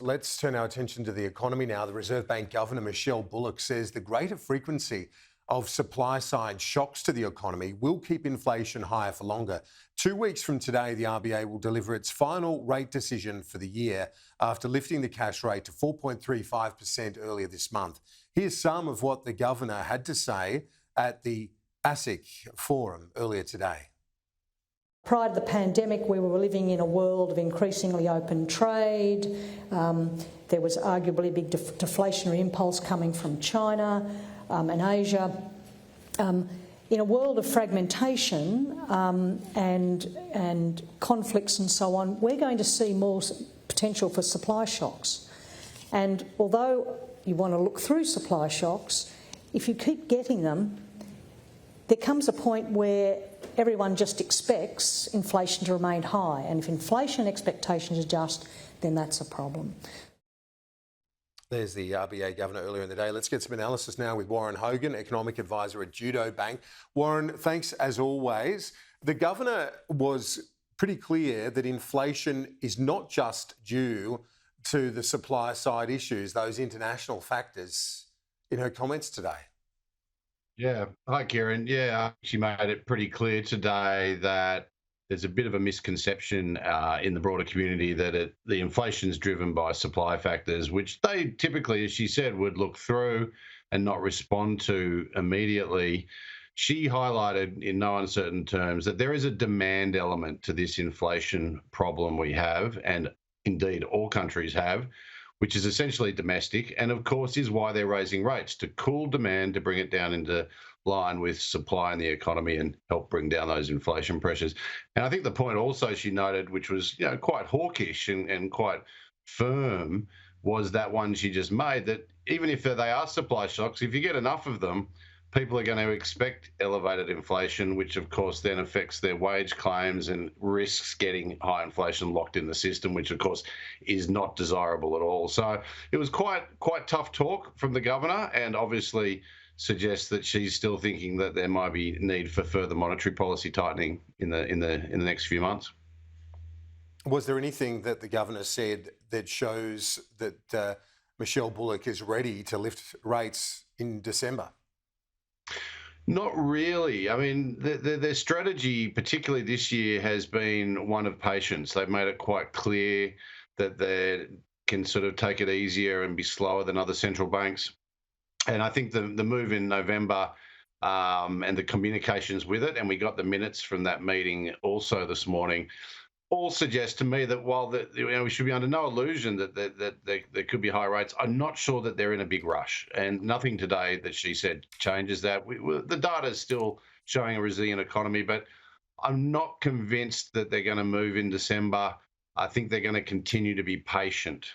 Let's turn our attention to the economy now. The Reserve Bank Governor Michele Bullock says the greater frequency of supply-side shocks to the economy will keep inflation higher for longer. 2 weeks from today, the RBA will deliver its final rate decision for the year after lifting the cash rate to 4.35% earlier this month. Here's some of what the governor had to say at the ASIC forum earlier today. Prior to the pandemic, we were living in a world of increasingly open trade. There was arguably a big deflationary impulse coming from China and Asia. In a world of fragmentation and conflicts and so on, we're going to see more potential for supply shocks. And although you want to look through supply shocks, if you keep getting them, there comes a point where everyone just expects inflation to remain high. And if inflation expectations adjust, then that's a problem. There's the RBA Governor earlier in the day. Let's get some analysis now with Warren Hogan, Economic Advisor at Judo Bank. Warren, thanks as always. The Governor was pretty clear that inflation is not just due to the supply side issues, those international factors, in her comments today. Yeah. Hi, Kieran. Yeah, she made it pretty clear today that there's a bit of a misconception in the broader community that the inflation is driven by supply factors, which they typically, as she said, would look through and not respond to immediately. She highlighted in no uncertain terms that there is a demand element to this inflation problem we have, and indeed all countries have, which is essentially domestic, and of course is why they're raising rates, to cool demand, to bring it down into line with supply in the economy and help bring down those inflation pressures. And I think the point also she noted, which was quite hawkish and quite firm, was that one she just made, that even if they are supply shocks, if you get enough of them, people are going to expect elevated inflation, which of course then affects their wage claims and risks getting high inflation locked in the system, which of course is not desirable at all. So it was quite tough talk from the governor, and obviously suggests that she's still thinking that there might be need for further monetary policy tightening in the next few months. Was there anything that the governor said that shows that Michele Bullock is ready to lift rates in December? Not really. I mean, their strategy, particularly this year, has been one of patience. They've made it quite clear that they can sort of take it easier and be slower than other central banks. And I think the move in November and the communications with it, and we got the minutes from that meeting also this morning, all suggest to me that while we should be under no illusion that there could be high rates, I'm not sure that they're in a big rush. And nothing today that she said changes that. The data is still showing a resilient economy, but I'm not convinced that they're going to move in December. I think they're going to continue to be patient.